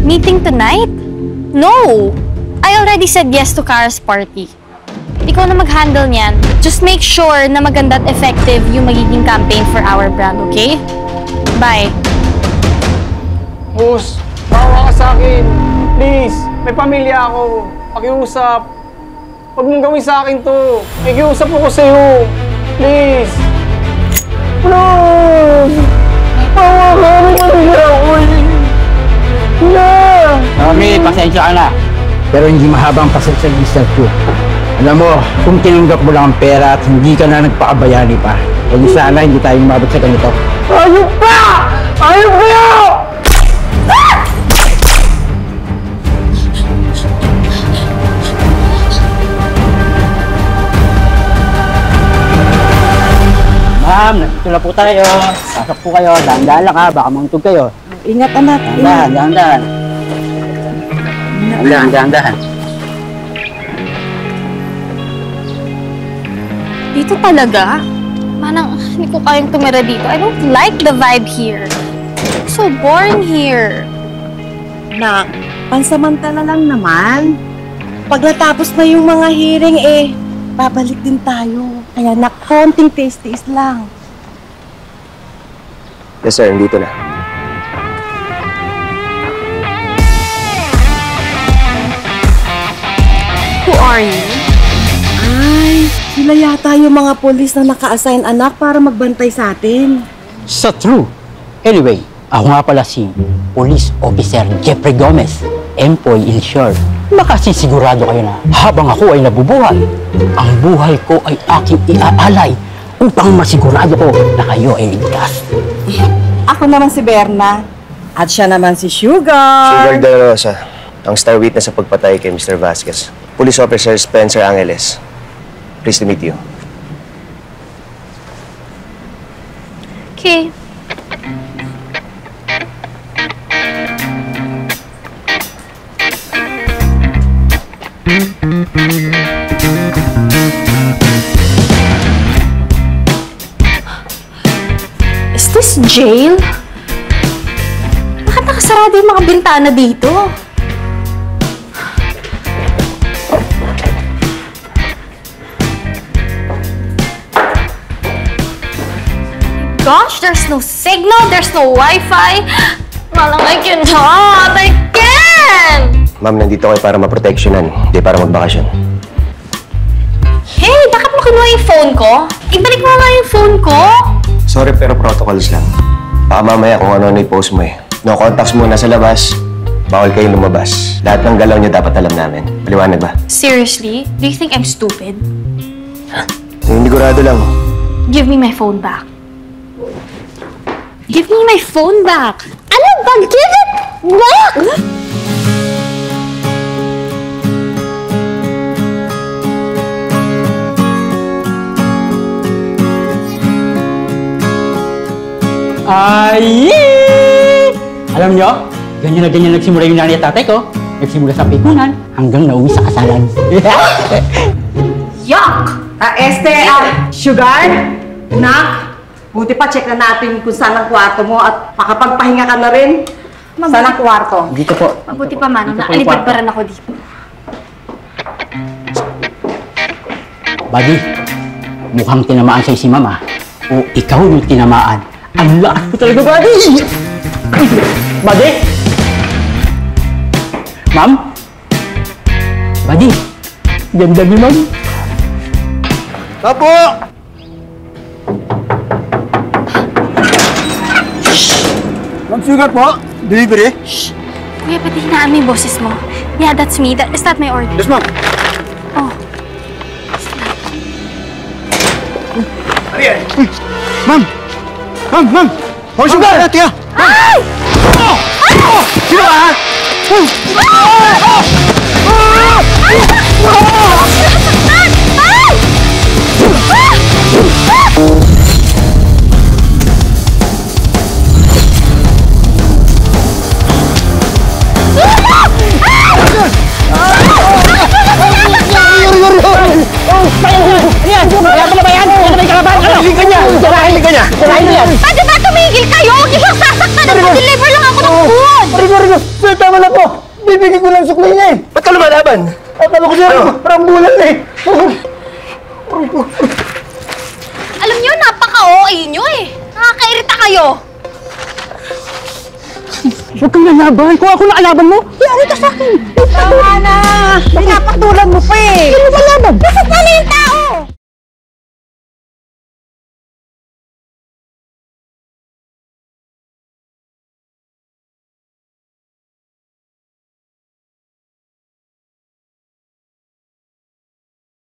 Meeting tonight? No! I already said yes to Kara's party. Ikaw na mag-handle niyan. Just make sure na maganda at effective yung magiging campaign for our brand, okay? Bye. Boss, bawa ka sa akin. Please, may pamilya ako. Pakiusap. Huwag mong gawin sa akin to. Nakikiusap ako sa'yo. Please. Please! Bawa ka, may pamilya ako eh. Mami, pasensya ka na. Pero hindi mahabang pasensya ng isang ko. Alam mo, kung tinanggap mo lang ang pera at hindi ka na nagpakabayani pa, hindi sana hindi tayo umabot sa ganito. Ayok ka! Ayok kayo! Ma'am, nandito na po tayo. Pasok po kayo. Dahan-dahan lang ha, baka mangtog kayo. Ingat, anak. Dahan-dahan. Dahan-dahan. Dito talaga? Manang, hindi ko kayang tumira dito. I don't like the vibe here. It's so boring here. Nak, pansamantala lang naman. Pag natapos na yung mga hearing, babalik din tayo. Kaya nak, konting taste-taste lang. Yes sir, dito na. Who are you? Ay, sila yata yung mga polis na naka-assign anak para magbantay sa atin. So true. Anyway, ako nga pala si Police Officer Jeffrey Gomez, Empoy in short. Makasisigurado kayo na habang ako ay nabubuhay, ang buhay ko ay aking iaalay upang masigurado ko na kayo ay ligtas. Ako naman si Berna. At siya naman si Sugar. Sugar De La Rosa, ang star witness sa pagpatay kay Mr. Vasquez. Police Officer Spencer Angeles. Pleased to meet you. Okay. Is this jail? Bakit nakasarado yung mga bintana dito? Gosh, there's no signal, there's no Wi-Fi. Malang I cannot, I can't! Ma'am, nandito kayo para maproteksyonan, hindi para magbakasyon. Hey, bakit mo kinuha yung phone ko? Ibalik mo nga yung phone ko. Sorry, pero protocols lang. Baka mamaya kung ano-ano i-post mo eh. No contacts muna sa labas. Bawal kayong lumabas. Lahat ng galaw niyo dapat alam namin. Paliwanag ba? Seriously? Do you think I'm stupid? Hinigurado lang. Give me my phone back. Give me my phone back! Ano ba? Give it back! Ay! Alam nyo, ganyan na ganyan nagsimula yung nanay at tatay ko. Nagsimula sa pikunan hanggang nauwi sa kasalan. Yuck! Sugar? Nak? Buti pa check na natin kung saan ang kwarto mo at makapagpahinga ka na rin. Saan ang kwarto? Dito po. Mabuti pa, Manong. Dito po yung Naalipad kwarto. pa rin ako dito. Buddy, mukhang tinamaan sa'yo si Mama. O ikaw yung tinamaan. Ang lakas ko talaga, Buddy! Buddy! Ma'am? Buddy, ganda ni Ma'am. Apo! Ma'am Sugar po, delivery. Kuya, pati hinaan mo yung boses mo. Yeah, that's me. Is that my order? Yes, ma'am. Oh. Ano yan? Ma'am! Ma'am! Ma'am Sugar! Tiya! Ay! Sino ka, ha? Pwede ba tumigil kayo? Huwag niyo siyang sasaktan. Nag-deliver lang ako ng food. Rigo! Sir, tama na po! suklay niya eh. Ba't ka lumalaban? Akala ko sir, rambulan na eh. Alam nyo, napaka-OA nyo eh. Nakakairita kayo. Huwag kang lalaban. Kung ako nakalaban mo, yari ka sa akin. Tama na! Pinapatulan mo pa eh! Ano ba laban? Bakit na yung tao?